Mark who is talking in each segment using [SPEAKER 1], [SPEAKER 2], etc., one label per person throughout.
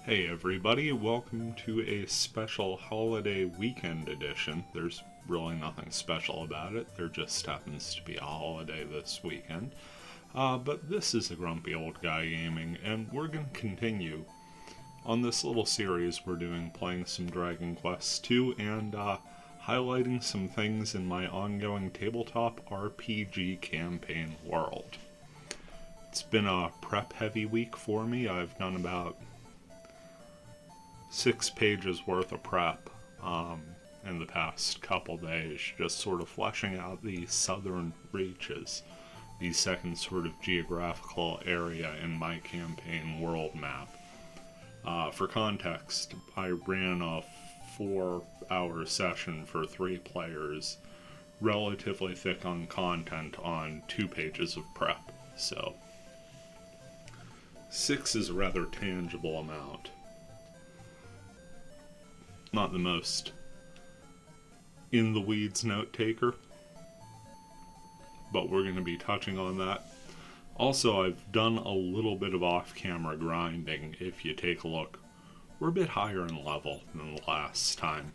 [SPEAKER 1] Hey everybody, welcome to a special holiday weekend edition. There's really nothing special about it, there just happens to be a holiday this weekend. But this is a Grumpy Old Guy Gaming, and we're going to continue on this little series we're doing, playing some Dragon Quest II and highlighting some things in my ongoing tabletop RPG campaign world. It's been a prep-heavy week for me. I've done about 6 pages worth of prep in the past couple days, just sort of fleshing out the southern reaches, the second sort of geographical area in my campaign world map. For context, I ran a 4-hour session for 3 players, relatively thick on content on 2 pages of prep, so 6 is a rather tangible amount. Not the most in the weeds note taker, but we're going to be touching on that. Also, I've done a little bit of off-camera grinding. If you take a look, we're a bit higher in level than the last time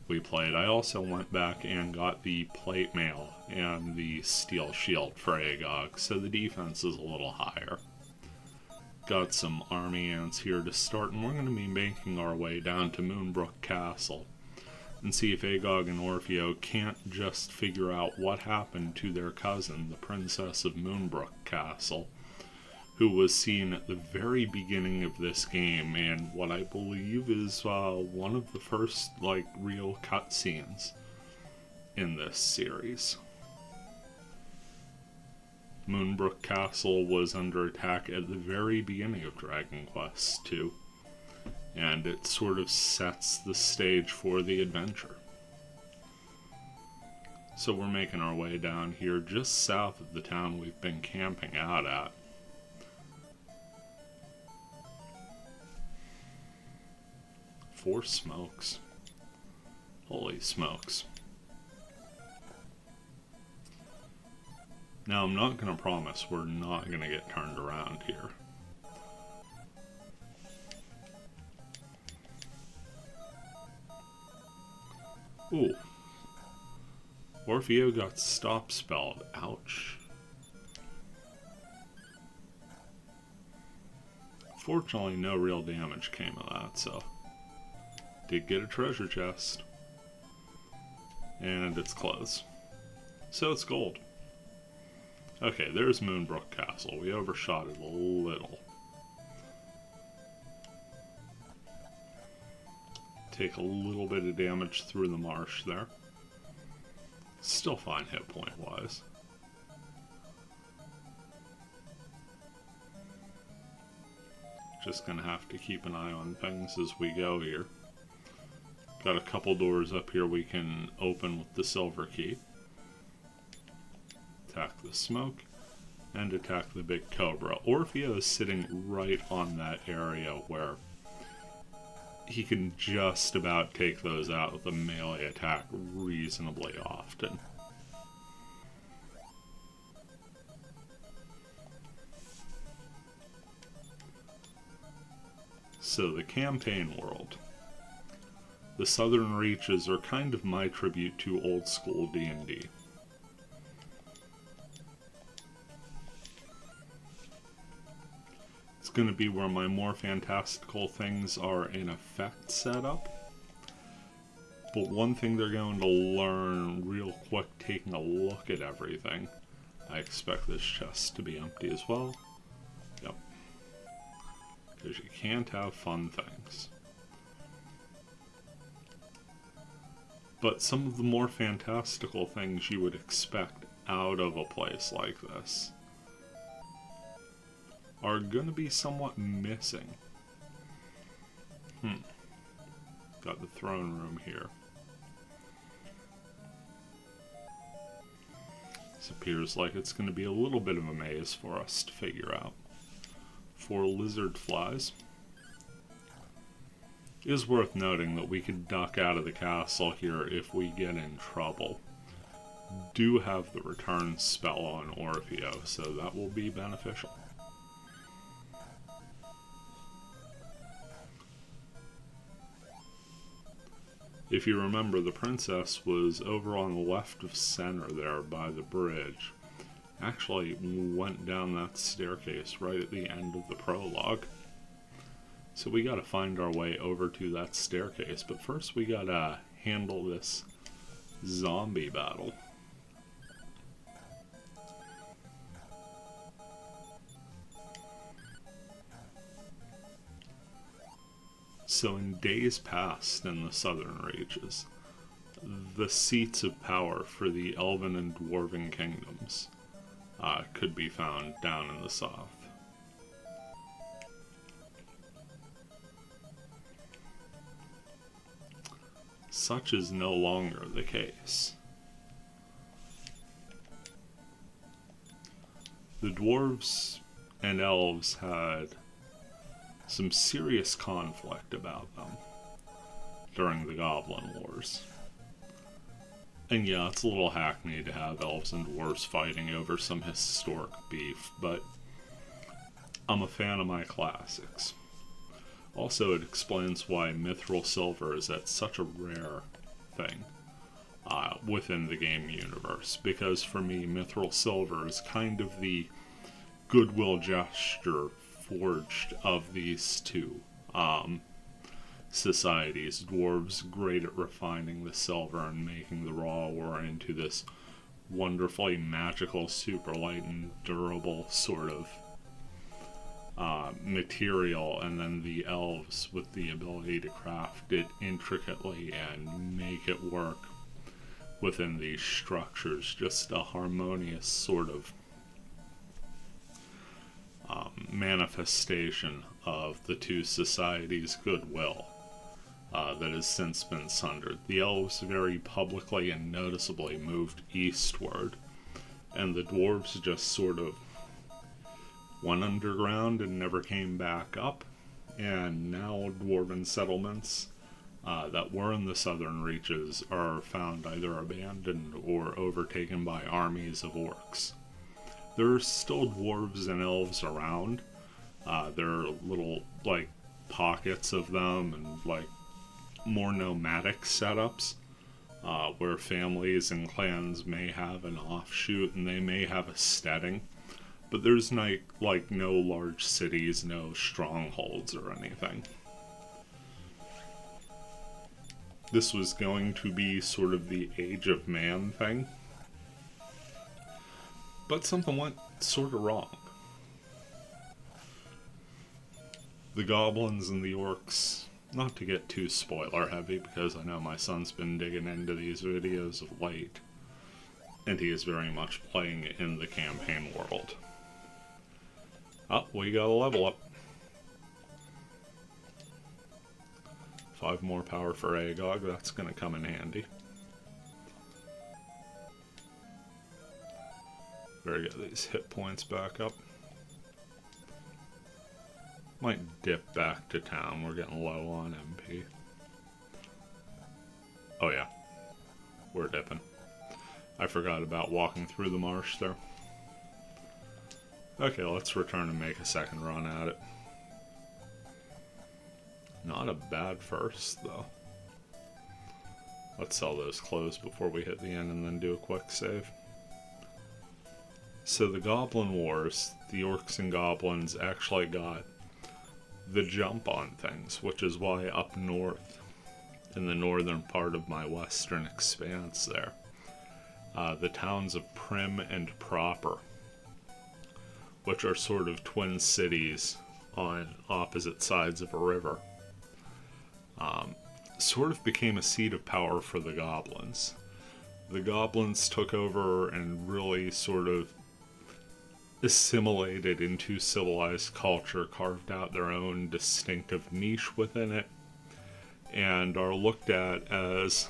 [SPEAKER 1] we played. I also went back and got the plate mail and the steel shield for Agog, so the defense is a little higher. Got some army ants here to start, and we're going to be making our way down to Moonbrook Castle and see if Agog and Orfeo can't just figure out what happened to their cousin, the Princess of Moonbrook Castle, who was seen at the very beginning of this game, and what I believe is one of the first real cutscenes in this series. Moonbrook Castle was under attack at the very beginning of Dragon Quest II, and it sort of sets the stage for the adventure. So we're making our way down here just south of the town we've been camping out at. Four smokes. Holy smokes. Now, I'm not going to promise we're not going to get turned around here. Ooh. Orfeo got stop spelled. Ouch. Fortunately, no real damage came of that, so did get a treasure chest. And it's closed. So it's gold. Okay, there's Moonbrook Castle. We overshot it a little. Take a little bit of damage through the marsh there. Still fine hit point wise. Just gonna have to keep an eye on things as we go here. Got a couple doors up here we can open with the silver key. Attack the smoke, and attack the big cobra. Orfeo is sitting right on that area where he can just about take those out with a melee attack reasonably often. So the campaign world. The southern reaches are kind of my tribute to old school D&D. Going to be where my more fantastical things are in effect set up. But one thing they're going to learn real quick taking a look at everything. I expect this chest to be empty as well. Yep. Because you can't have fun things. But some of the more fantastical things you would expect out of a place like this are going to be somewhat missing. Got the throne room here. This appears like it's going to be a little bit of a maze for us to figure out. 4 lizard flies. It is worth noting that we could duck out of the castle here if we get in trouble. Do have the return spell on Orfeo, so that will be beneficial. If you remember, the princess was over on the left of center there by the bridge. Actually went down that staircase right at the end of the prologue. So we gotta find our way over to that staircase, but first we gotta handle this zombie battle. So in days past in the southern reaches, the seats of power for the elven and dwarven kingdoms could be found down in the south. Such is no longer the case. The dwarves and elves had some serious conflict about them during the Goblin Wars. And yeah, it's a little hackneyed to have elves and dwarves fighting over some historic beef, but I'm a fan of my classics. Also, it explains why mithril silver is at such a rare thing within the game universe, because for me, mithril silver is kind of the goodwill gesture forged of these two societies. Dwarves great at refining the silver and making the raw ore into this wonderfully magical, super light and durable sort of material, and then the elves with the ability to craft it intricately and make it work within these structures. Just a harmonious sort of manifestation of the two societies' goodwill that has since been sundered. The elves very publicly and noticeably moved eastward, and the dwarves just sort of went underground and never came back up. And now dwarven settlements that were in the southern reaches are found either abandoned or overtaken by armies of orcs. There are still dwarves and elves around. There are little, like, pockets of them and, like, more nomadic setups where families and clans may have an offshoot and they may have a steading. But there's no large cities, no strongholds or anything. This was going to be sort of the Age of Man thing. But something went sort of wrong. The goblins and the orcs, not to get too spoiler heavy, because I know my son's been digging into these videos of late, and he is very much playing it in the campaign world. Oh, we got a level up. 5 more power for Agog, that's gonna come in handy. Better get these hit points back up. Might dip back to town, we're getting low on MP. Oh yeah, we're dipping. I forgot about walking through the marsh there. Okay, let's return and make a second run at it. Not a bad first, though. Let's sell those clothes before we hit the end and then do a quick save. So the Goblin Wars, the orcs and goblins actually got the jump on things, which is why up north, in the northern part of my western expanse there, the towns of Prim and Proper, which are sort of twin cities on opposite sides of a river, sort of became a seat of power for the goblins. The goblins took over and really sort of assimilated into civilized culture, carved out their own distinctive niche within it, and are looked at as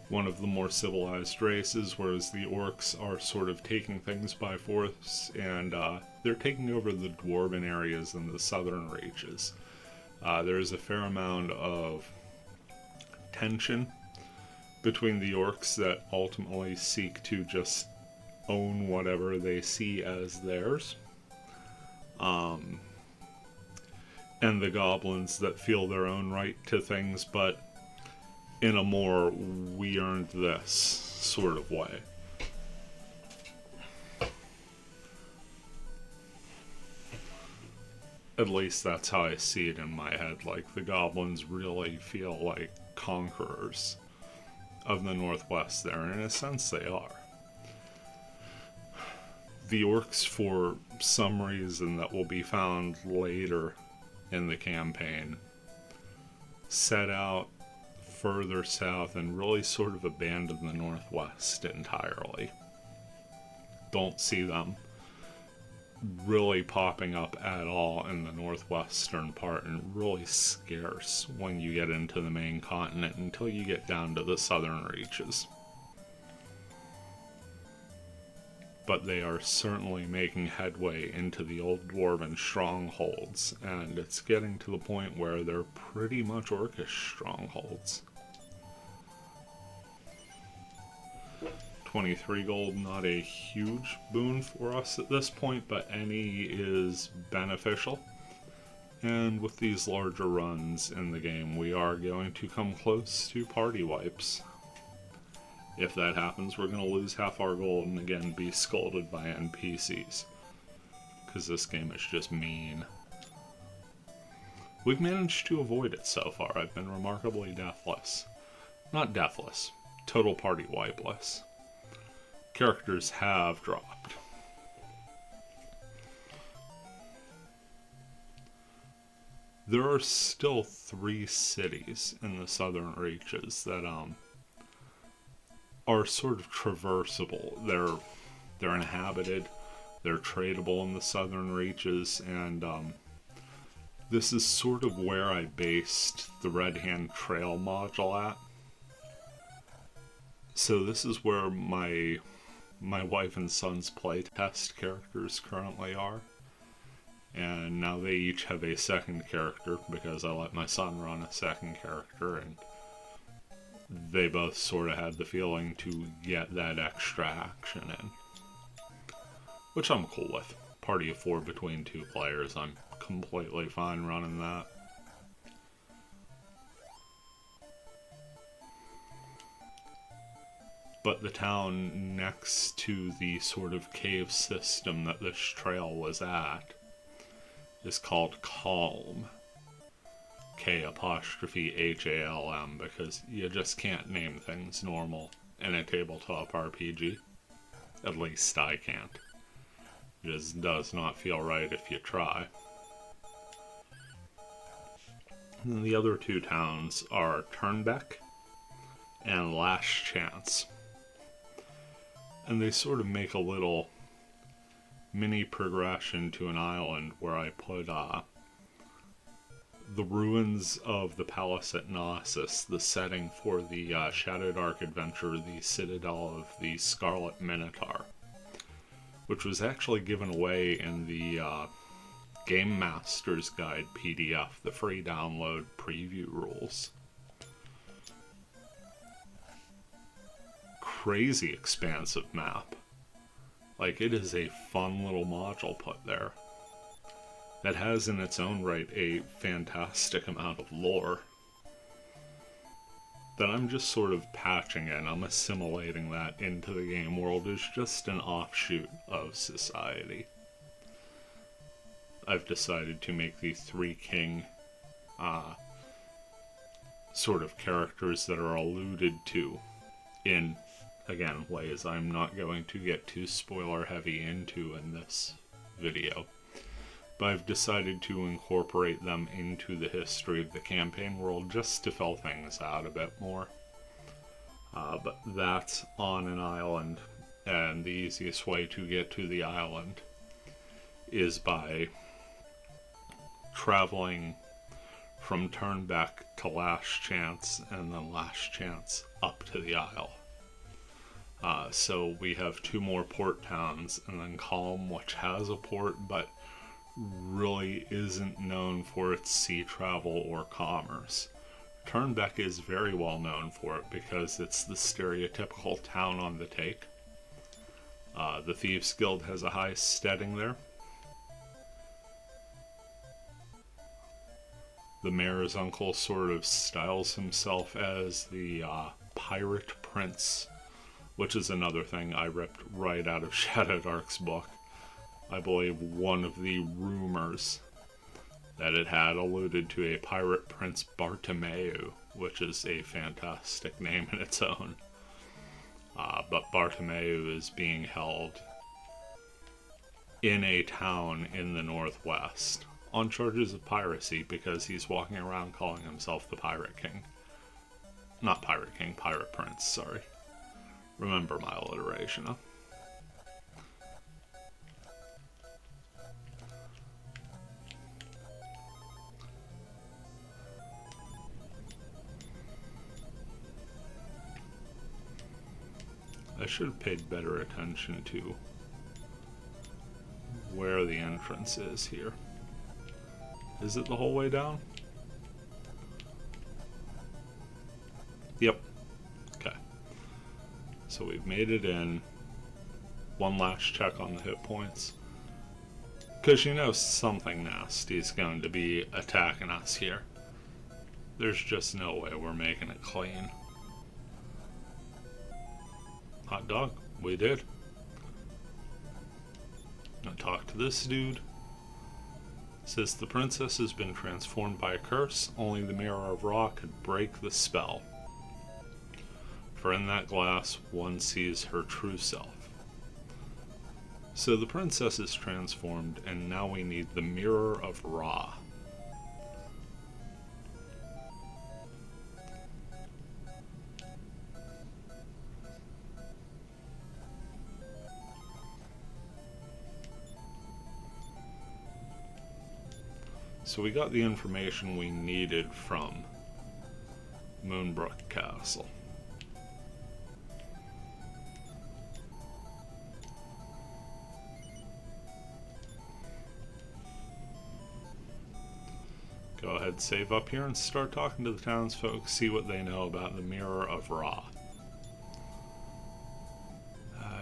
[SPEAKER 1] one of the more civilized races, whereas the orcs are sort of taking things by force, and they're taking over the dwarven areas in the southern reaches. There's a fair amount of tension between the orcs that ultimately seek to just own whatever they see as theirs, and the goblins that feel their own right to things, but in a more we earned this sort of way. At least that's how I see it in my head. Like, the goblins really feel like conquerors of the Northwest there, and in a sense they are. The orcs, for some reason that will be found later in the campaign, set out further south and really sort of abandoned the Northwest entirely. Don't see them really popping up at all in the northwestern part, and really scarce when you get into the main continent until you get down to the southern reaches. But they are certainly making headway into the old dwarven strongholds, and it's getting to the point where they're pretty much orcish strongholds. 23 gold, not a huge boon for us at this point, but any is beneficial. And with these larger runs in the game, we are going to come close to party wipes. If that happens, we're going to lose half our gold and again be scolded by NPCs. Because this game is just mean. We've managed to avoid it so far. I've been remarkably deathless. Not deathless, total party wipeless. Characters have dropped. There are still 3 cities in the southern reaches that are sort of traversable. They're inhabited, they're tradable in the southern reaches, and this is sort of where I based the Red Hand Trail module at. So this is where my wife and son's playtest characters currently are. And now they each have a second character because I let my son run a second character, and they both sort of had the feeling to get that extra action in. Which I'm cool with. Party of 4 between 2 players, I'm completely fine running that. But the town next to the sort of cave system that this trail was at is called Calm. K''Halm, because you just can't name things normal in a tabletop RPG. At least I can't. It just does not feel right if you try. And the other 2 towns are Turnbeck and Last Chance. And they sort of make a little mini progression to an island where I put the ruins of the palace at Knossos, the setting for the Shadow Dark adventure, the Citadel of the Scarlet Minotaur, which was actually given away in the Game Master's Guide PDF, the free download preview rules. Crazy expansive map. Like, it is a fun little module put there that has in its own right a fantastic amount of lore that I'm just sort of patching in. I'm assimilating that into the game world as just an offshoot of society. I've decided to make the 3 king sort of characters that are alluded to in, again, ways I'm not going to get too spoiler heavy into in this video. But I've decided to incorporate them into the history of the campaign world just to fill things out a bit more. But that's on an island, and the easiest way to get to the island is by traveling from Turnbeck to Last Chance, and then Last Chance up to the Isle. So we have 2 more port towns, and then Calm, which has a port, but really isn't known for its sea travel or commerce. Turnbeck is very well known for it because it's the stereotypical town on the take. The Thieves Guild has a high steading there. The mayor's uncle sort of styles himself as the Pirate Prince, which is another thing I ripped right out of Shadow Dark's book. I believe one of the rumors that it had alluded to a Pirate Prince Bartomeu, which is a fantastic name in its own. But Bartomeu is being held in a town in the Northwest on charges of piracy because he's walking around calling himself the Pirate King. Not Pirate King, Pirate Prince, sorry. Remember my alliteration, huh? I should have paid better attention to where the entrance is here. Is it the whole way down? Yep. Okay. So we've made it in. One last check on the hit points. Because you know something nasty is going to be attacking us here. There's just no way we're making it clean. Hot dog. We did. Now talk to this dude. Says the princess has been transformed by a curse. Only the Mirror of Ra could break the spell. For in that glass, one sees her true self. So the princess is transformed, and now we need the Mirror of Ra. So we got the information we needed from Moonbrook Castle. Go ahead, save up here and start talking to the townsfolk, see what they know about the Mirror of Ra.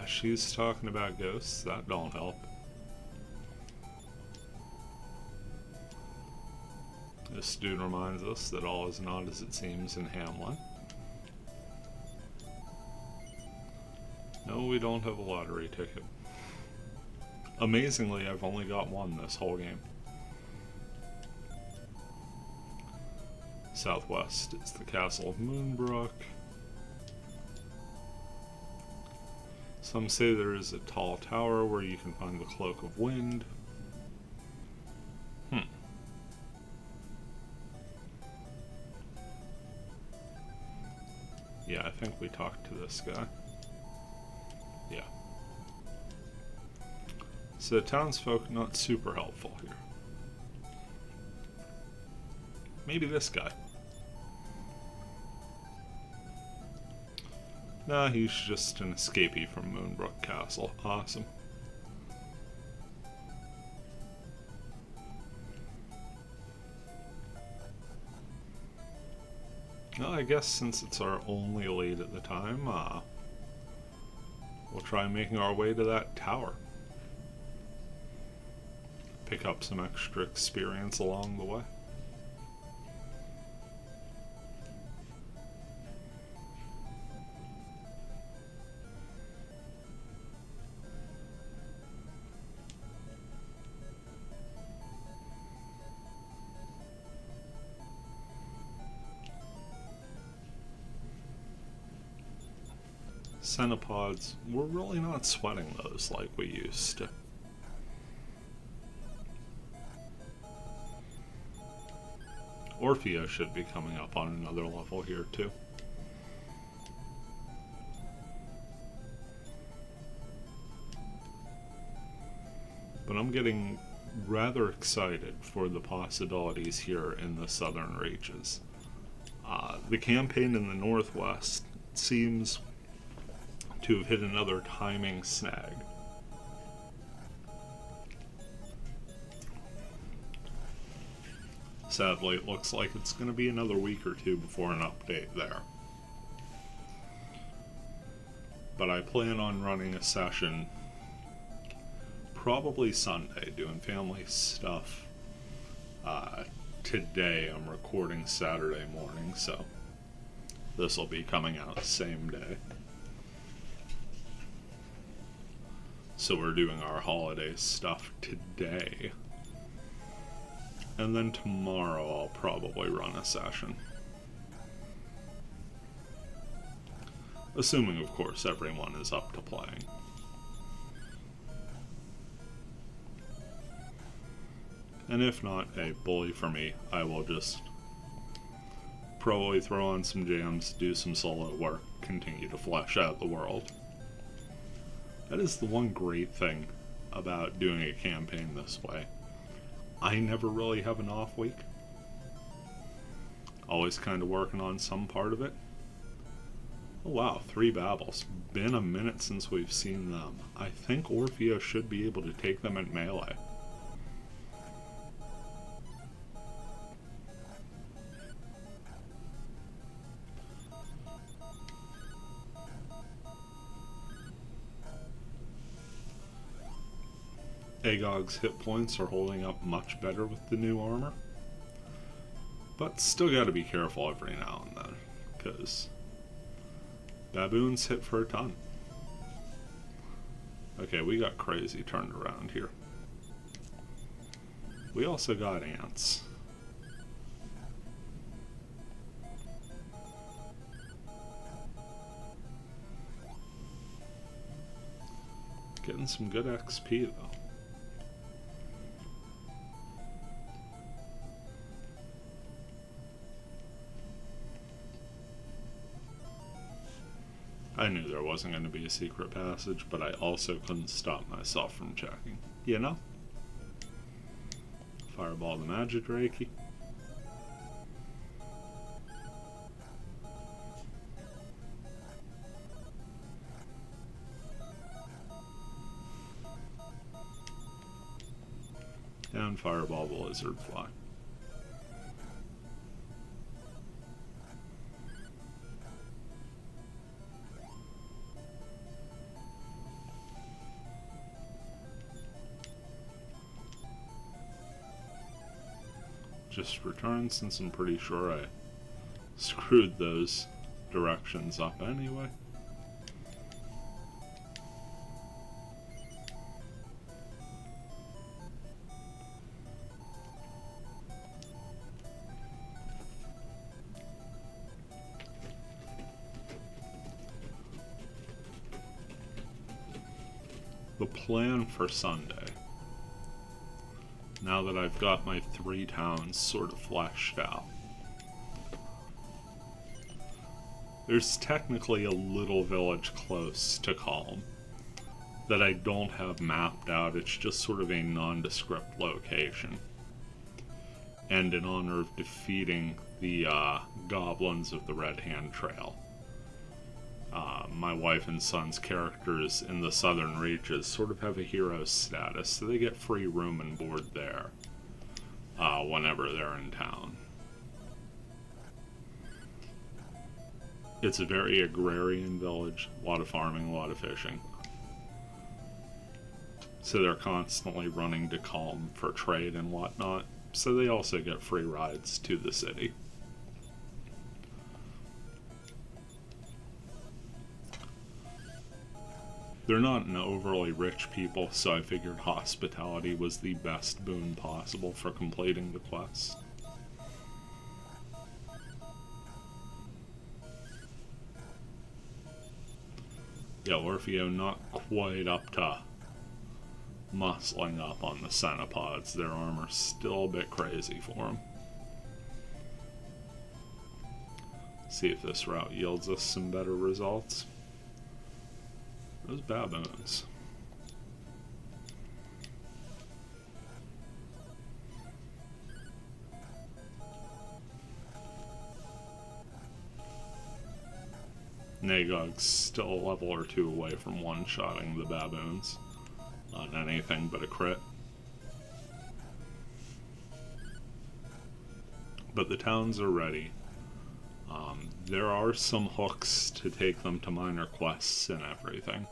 [SPEAKER 1] She's talking about ghosts, that don't help. This dude reminds us that all is not as it seems in Hamlin. No, we don't have a lottery ticket. Amazingly, I've only got one this whole game. Southwest is the Castle of Moonbrook. Some say there is a tall tower where you can find the Cloak of Wind. Yeah, I think we talked to this guy. Yeah. So townsfolk not super helpful here. Maybe this guy. Nah, he's just an escapee from Moonbrook Castle. Awesome. Well, I guess since it's our only lead at the time, we'll try making our way to that tower. Pick up some extra experience along the way. Cenopods, we're really not sweating those like we used to. Orphea should be coming up on another level here too. But I'm getting rather excited for the possibilities here in the southern reaches. The campaign in the Northwest seems to have hit another timing snag. Sadly, it looks like it's going to be another week or two before an update there. But I plan on running a session probably Sunday, doing family stuff. today. I'm recording Saturday morning, so this will be coming out the same day. So we're doing our holiday stuff today. And then tomorrow I'll probably run a session. Assuming, of course, everyone is up to playing. And if not, hey, bully for me. I will just probably throw on some jams, do some solo work, continue to flesh out the world. That is the one great thing about doing a campaign this way. I never really have an off week. Always kind of working on some part of it. Oh wow, 3 Babbles. Been a minute since we've seen them. I think Orfeo should be able to take them at melee. Agog's hit points are holding up much better with the new armor. But still gotta be careful every now and then, because baboons hit for a ton. Okay, we got crazy turned around here. We also got ants. Getting some good XP though. I knew there wasn't going to be a secret passage, but I also couldn't stop myself from checking. You know? Fireball the magic Reiki. And fireball the lizard fly. Just return, since I'm pretty sure I screwed those directions up anyway. The plan for Sunday, now that I've got my 3 towns sort of fleshed out. There's technically a little village close to Calm that I don't have mapped out. It's just sort of a nondescript location. And in honor of defeating the goblins of the Red Hand Trail, my wife and son's characters in the southern reaches sort of have a hero status, so they get free room and board there whenever they're in town. It's a very agrarian village, a lot of farming, a lot of fishing. So they're constantly running to Calm for trade and whatnot, so they also get free rides to the city. They're not an overly rich people, so I figured hospitality was the best boon possible for completing the quest. Yeah, Orfeo not quite up to muscling up on the cenopods. Their armor's still a bit crazy for him. See if this route yields us some better results. Those baboons. Nagog's still a level or 2 away from one-shotting the baboons on anything but a crit. But the towns are ready. There are some hooks to take them to minor quests and everything.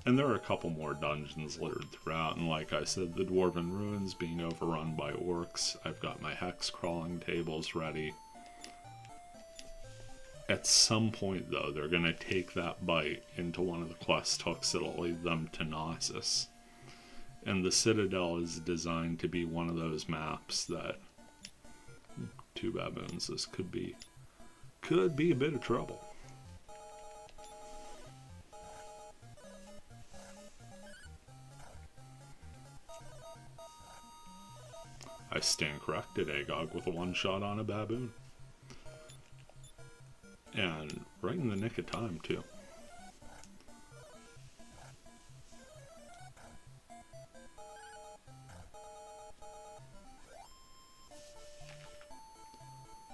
[SPEAKER 1] And there are a couple more dungeons littered throughout, and like I said, the Dwarven Ruins being overrun by orcs. I've got my hex crawling tables ready. At some point, though, they're going to take that bite into one of the quest hooks that'll lead them to Gnosis. And the Citadel is designed to be one of those maps that... Two baboons, this could be a bit of trouble. I stand corrected, Agog with a one-shot on a baboon. And right in the nick of time, too.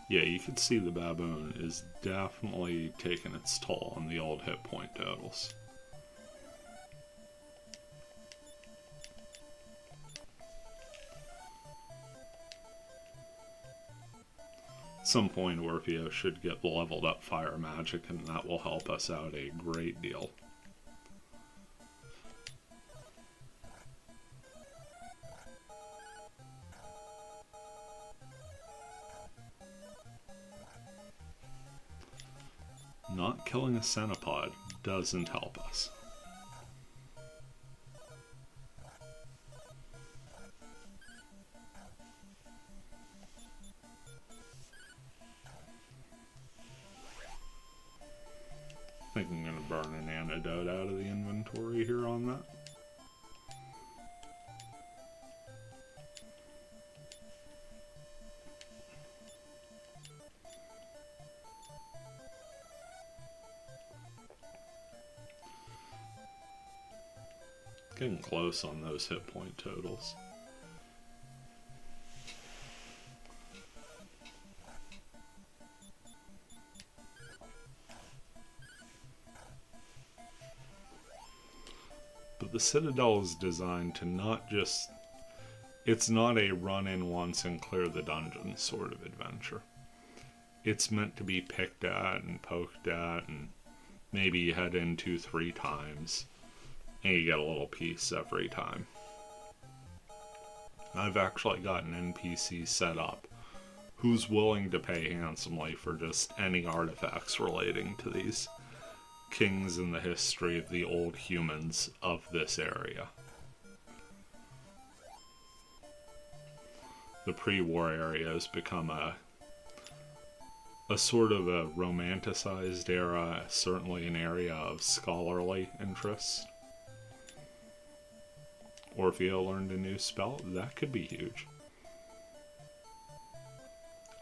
[SPEAKER 1] Yeah, you can see the baboon is definitely taking its toll on the old hit point totals. At some point, Orpheus should get leveled up fire magic, and that will help us out a great deal. Not killing a centipod doesn't help us. I think I'm going to burn an antidote out of the inventory here on that. Getting close on those hit point totals. But the Citadel is designed to not just... It's not a run in once and clear the dungeon sort of adventure. It's meant to be picked at and poked at, and maybe you head in 2-3 times. And you get a little piece every time. I've actually got an NPC set up who's willing to pay handsomely for just any artifacts relating to these kings in the history of the old humans of this area. The pre-war area has become a sort of a romanticized era, certainly an area of scholarly interest. Orpheo learned a new spell. That could be huge.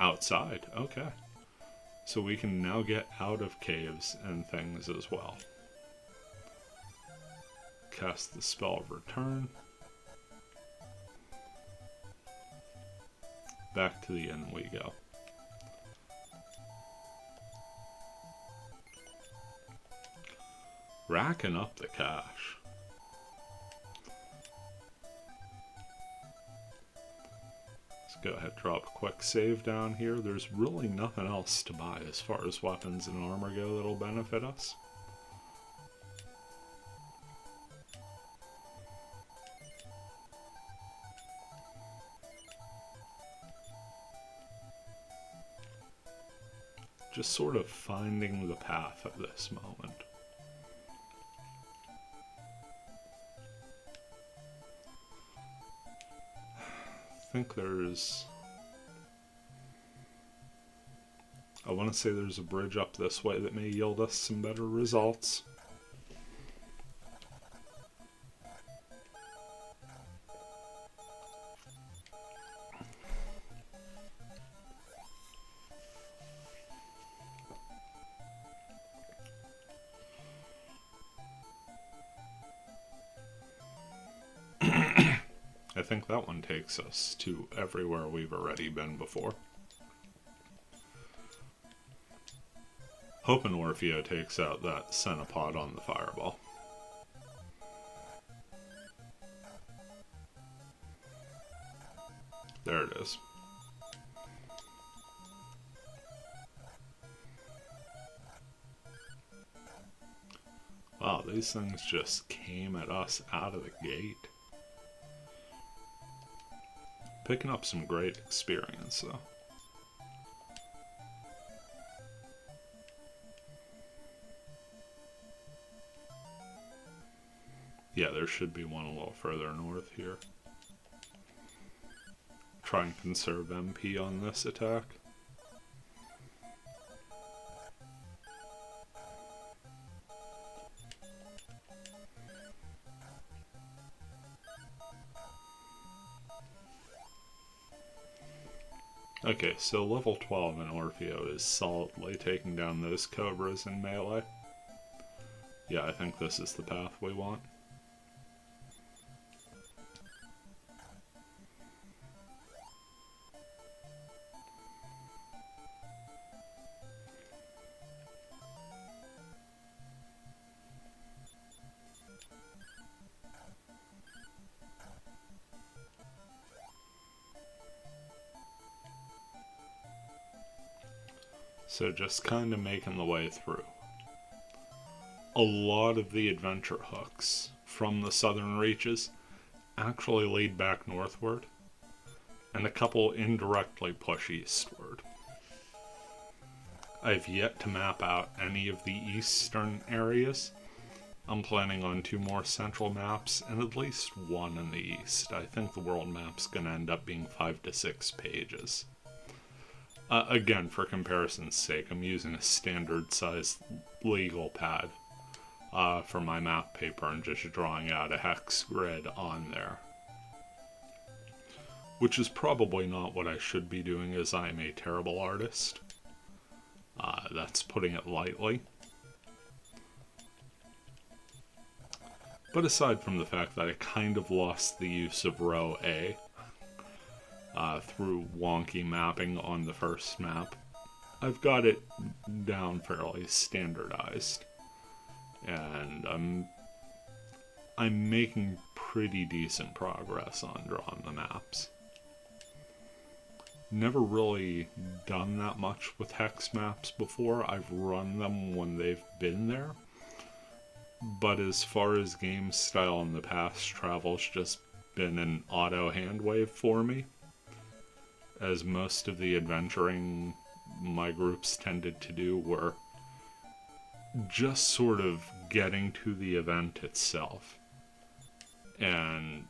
[SPEAKER 1] Outside. Okay. So we can now get out of caves and things as well. Cast the spell of return. Back to the inn we go. Racking up the cash. Go ahead, drop a quick save down here. There's really nothing else to buy as far as weapons and armor go that'll benefit us. Just sort of finding the path at this moment. I think there's... I want to say there's a bridge up this way that may yield us some better results. I think that one takes us to everywhere we've already been before. Hoping Orpheo takes out that centipod on the fireball. There it is. Wow, these things just came at us out of the gate. Picking up some great experience, though. Yeah, there should be one a little further north here. Try and conserve MP on this attack. Okay, so level 12 in Orfeo is solidly taking down those Cobras in melee. Yeah, I think this is the path we want. So just kind of making the way through. A lot of the adventure hooks from the southern reaches actually lead back northward, and a couple indirectly push eastward. I've yet to map out any of the eastern areas. I'm planning on 2 more central maps and at least 1 in the east. I think the world map's going to end up being 5 to 6 pages. Again, for comparison's sake, I'm using a standard size legal pad for my map paper and just drawing out a hex grid on there. Which is probably not what I should be doing, as I am a terrible artist. That's putting it lightly. But aside from the fact that I kind of lost the use of row A through wonky mapping on the first map, I've got it down fairly standardized. And I'm making pretty decent progress on drawing the maps. Never really done that much with hex maps before. I've run them when they've been there. But as far as game style in the past travel's just been an auto hand wave for me, as most of the adventuring my groups tended to do were just sort of getting to the event itself and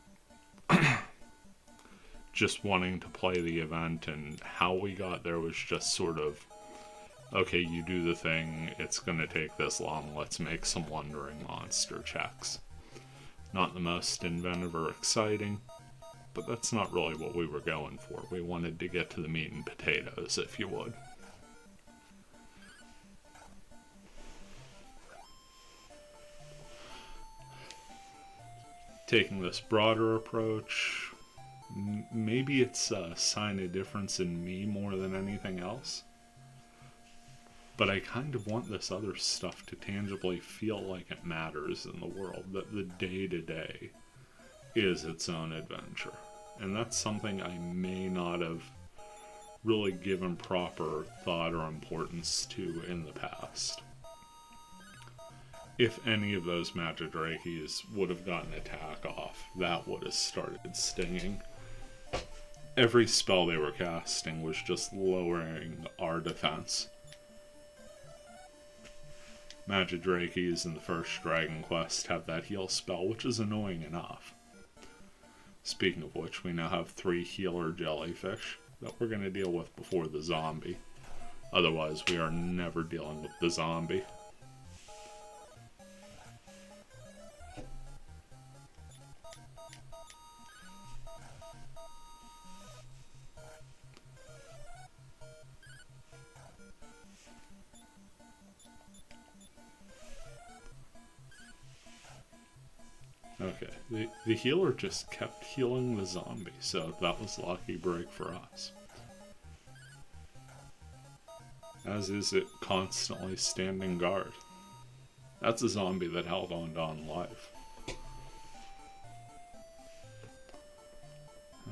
[SPEAKER 1] just wanting to play the event, and how we got there was just sort of, okay, you do the thing, it's gonna take this long, let's make some wandering monster checks. Not the most inventive or exciting, but that's not really what we were going for. We wanted to get to the meat and potatoes, if you would. Taking this broader approach, maybe it's a sign of difference in me more than anything else. But I kind of want this other stuff to tangibly feel like it matters in the world, that the day-to-day is its own adventure. And that's something I may not have really given proper thought or importance to in the past. If any of those Magidrakes would have gotten an attack off, that would have started stinging. Every spell they were casting was just lowering our defense. Magidrakes in the first Dragon Quest have that heal spell, which is annoying enough. Speaking of which, we now have 3 healer jellyfish that we're going to deal with before the zombie. Otherwise, we are never dealing with the zombie. Okay, the healer just kept healing the zombie, so that was a lucky break for us. As is it constantly standing guard. That's a zombie that held on to life.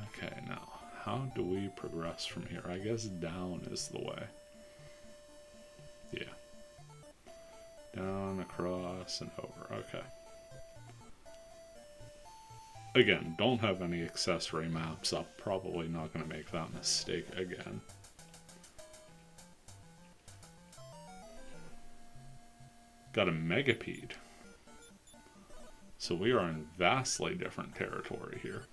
[SPEAKER 1] Okay, now, how do we progress from here? I guess down is the way. Yeah. Down, across, and over. Okay. Again, don't have any accessory maps up. Probably not going to make that mistake again. Got a megapede. So we are in vastly different territory here.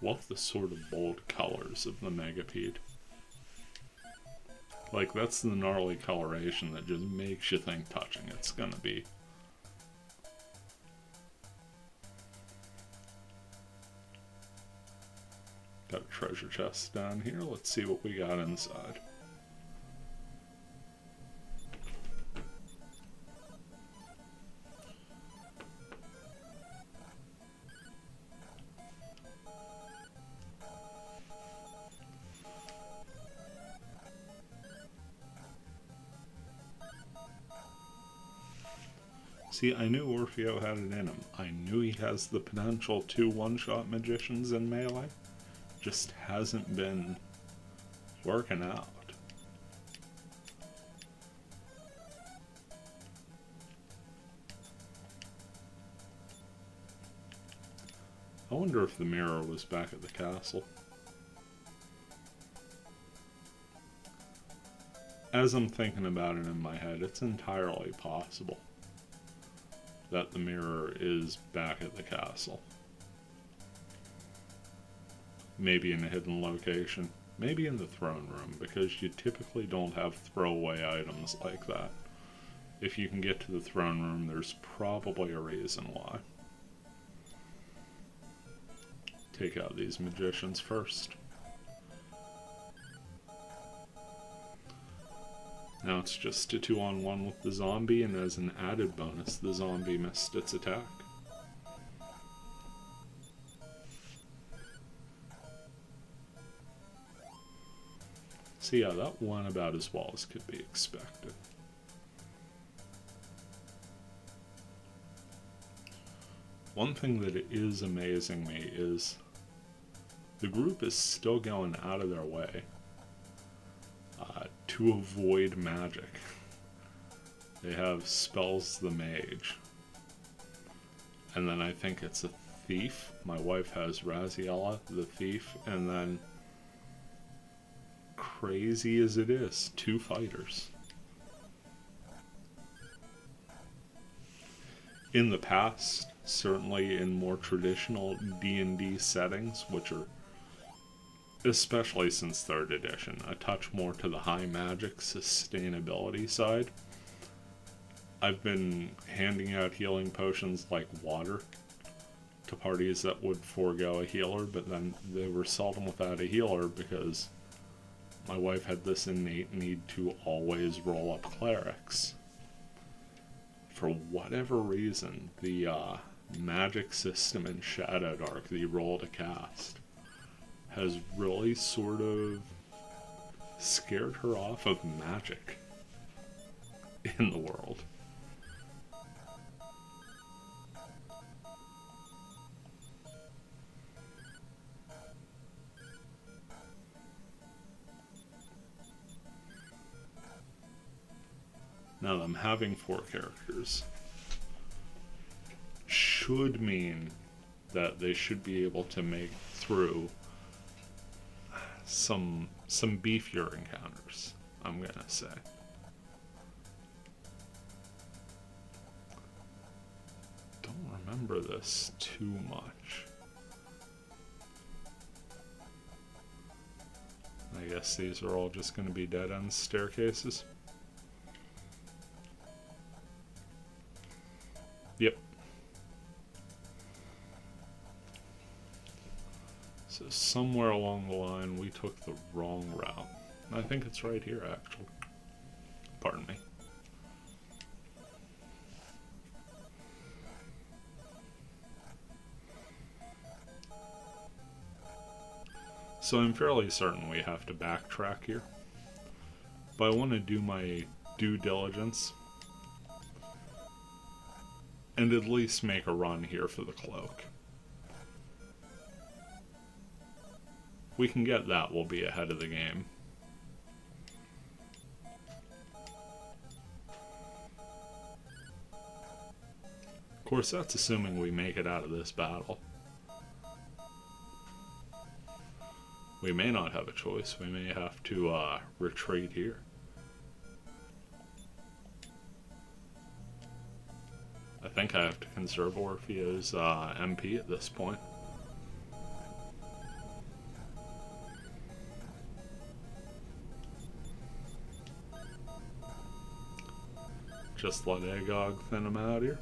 [SPEAKER 1] Love the sort of bold colors of the megapede. Like, that's the gnarly coloration that just makes you think touching it's gonna be. Got a treasure chest down here. Let's see what we got inside. See, I knew Orfeo had it in him. I knew he has the potential to one-shot magicians in melee. Just hasn't been working out. I wonder if the mirror was back at the castle. As I'm thinking about it in my head, it's entirely possible that the mirror is back at the castle. Maybe in a hidden location. Maybe in the throne room, because you typically don't have throwaway items like that. If you can get to the throne room, there's probably a reason why. Take out these magicians first. Now it's just a 2-on-1 with the zombie, and as an added bonus, the zombie missed its attack. So yeah, that went about as well as could be expected. One thing that is amazing me is the group is still going out of their way to avoid magic. They have Spells the Mage. And then I think it's a Thief. My wife has Raziella, the Thief, and then, crazy as it is, 2 fighters. In the past, certainly in more traditional D&D settings, which are, especially since 3rd edition, a touch more to the high magic sustainability side, I've been handing out healing potions like water to parties that would forego a healer, but then they were seldom without a healer because my wife had this innate need to always roll up clerics. For whatever reason, the magic system in Shadowdark that you roll to cast has really sort of scared her off of magic in the world. Now, them having 4 characters should mean that they should be able to make through some beefier encounters, I'm gonna say. Don't remember this too much. I guess these are all just gonna be dead-end staircases. Yep. So somewhere along the line we took the wrong route. I think it's right here, actually. Pardon me. So I'm fairly certain we have to backtrack here. But I want to do my due diligence and at least make a run here for the cloak. If we can get that, we'll be ahead of the game. Of course, that's assuming we make it out of this battle. We may not have a choice. We may have to retreat here. I think I have to conserve Orpheo's MP at this point. Just let Agog thin him out here.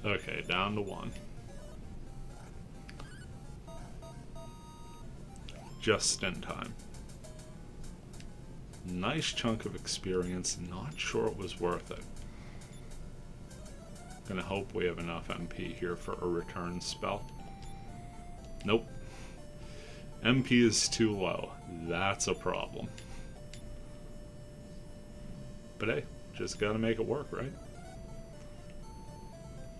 [SPEAKER 1] Okay, down to 1. Just in time. Nice chunk of experience, not sure it was worth it. Gonna hope we have enough MP here for a return spell. Nope. MP is too low. That's a problem. But hey, just gotta make it work, right?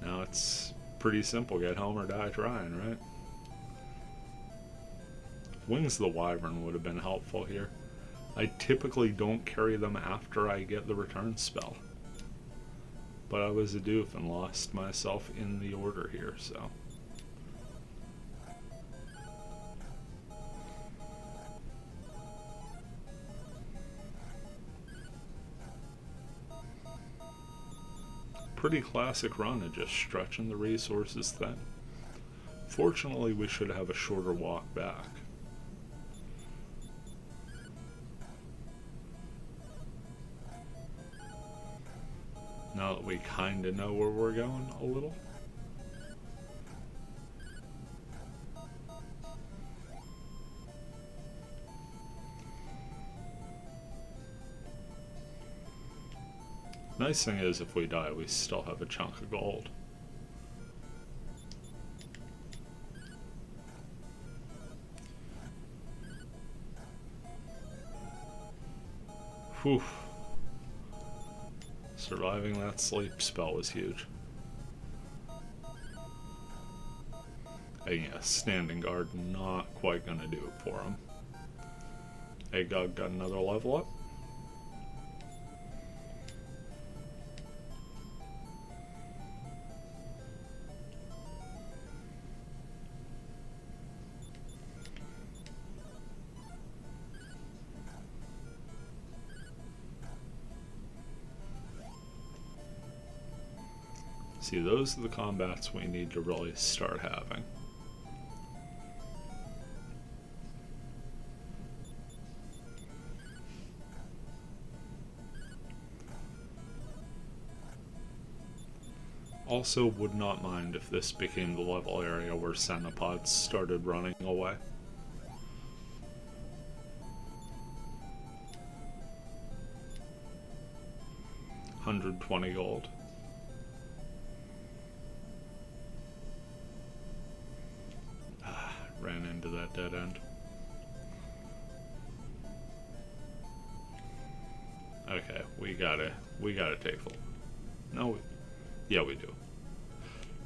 [SPEAKER 1] Now it's pretty simple. Get home or die trying, right? Wings the Wyvern would have been helpful here. I typically don't carry them after I get the return spell. But I was a doof and lost myself in the order here, so. Pretty classic run of just stretching the resources thin. Fortunately, we should have a shorter walk back. Now that we kinda know where we're going a little. Nice thing is, if we die, we still have a chunk of gold. Whew. Surviving that sleep spell was huge. And yeah, standing guard not quite gonna do it for him. Agog got another level up. See, those are the combats we need to really start having. Also, would not mind if this became the level area where cenopods started running away. $120 gold. Ran into that dead end. Okay, we gotta take full. No, yeah, we do.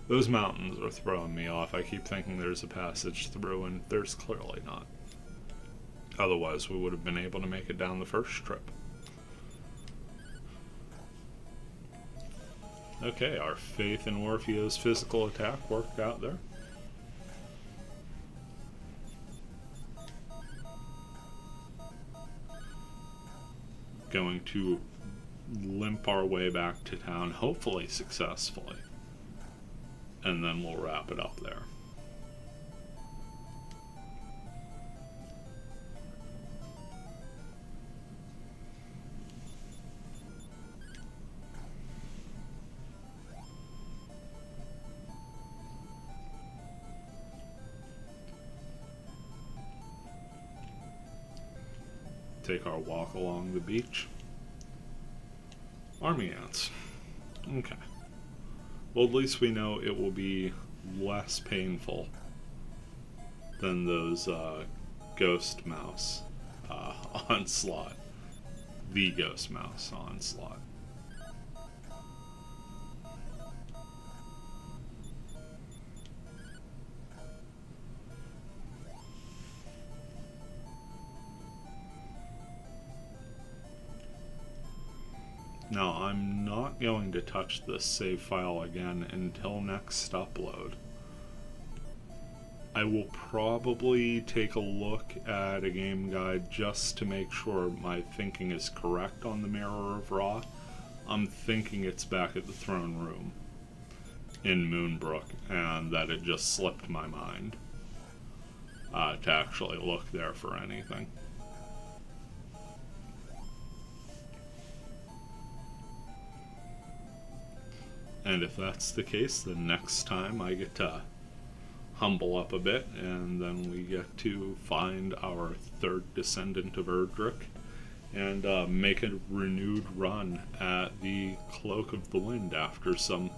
[SPEAKER 1] Those mountains are throwing me off. I keep thinking there's a passage through, and there's clearly not. Otherwise, we would have been able to make it down the first trip. Okay, our faith in Orpheo's physical attack worked out there. Going to limp our way back to town, hopefully successfully, and then we'll wrap it up there. take our walk along the beach. Army ants. Okay. Well, at least we know it will be less painful than those ghost mouse onslaught. The ghost mouse onslaught. Now, I'm not going to touch this save file again until next upload. I will probably take a look at a game guide just to make sure my thinking is correct on the Mirror of Ra. I'm thinking it's back at the throne room in Moonbrook, and that it just slipped my mind to actually look there for anything. And if that's the case, then next time I get to humble up a bit, and then we get to find our third descendant of Erdrick and make a renewed run at the Cloak of the Wind after some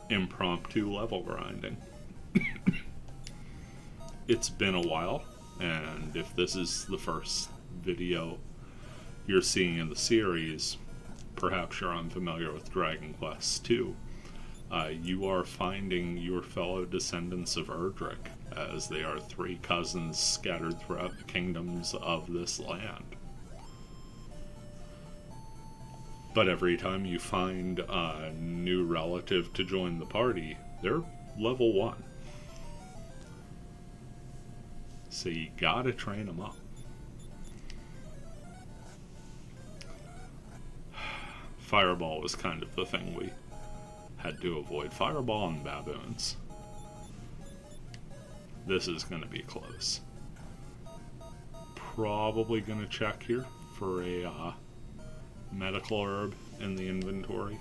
[SPEAKER 1] impromptu level grinding. It's been a while, and if this is the first video you're seeing in the series, perhaps you're unfamiliar with Dragon Quest II. You are finding your fellow descendants of Erdrick, as they are three cousins scattered throughout the kingdoms of this land. But every time you find a new relative to join the party, they're level 1. So you gotta train them up. Fireball was kind of the thing we had to avoid. Fireball and baboons. This is going to be close. Probably going to check here for a medical herb in the inventory,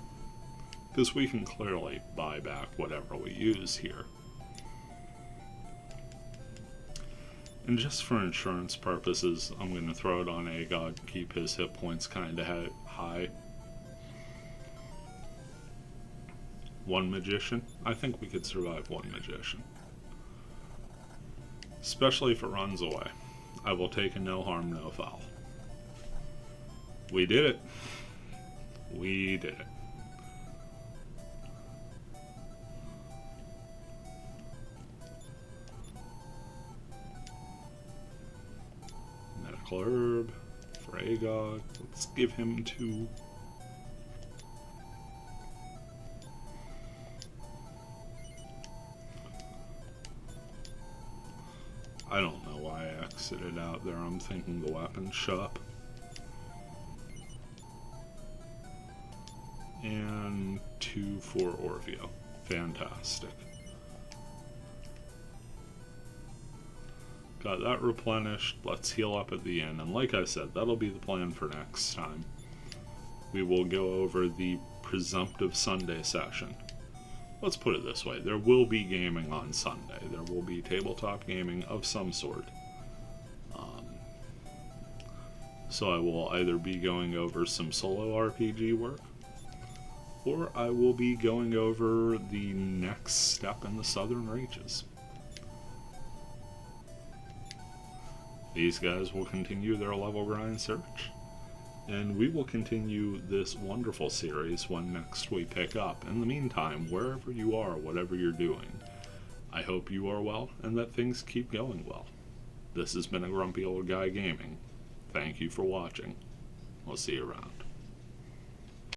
[SPEAKER 1] because we can clearly buy back whatever we use here. And just for insurance purposes, I'm going to throw it on Agog, keep his hit points kind of high. One magician? I think we could survive one magician. Especially if it runs away. I will take a no harm, no foul. We did it. We did it. Medical herb for Agog. Let's give him 2. I don't know why I exited out there. I'm thinking the weapon shop. And 2 for Orvio. Fantastic. Got that replenished. Let's heal up at the end. And like I said, that'll be the plan for next time. We will go over the presumptive Sunday session. Let's put it this way, there will be gaming on Sunday. There will be tabletop gaming of some sort. So I will either be going over some solo RPG work, or I will be going over the next step in the Southern Reaches. These guys will continue their level grind search, and we will continue this wonderful series when next we pick up. In the meantime, wherever you are, whatever you're doing, I hope you are well and that things keep going well. This has been a Grumpy Old Guy Gaming. Thank you for watching. We'll see you around.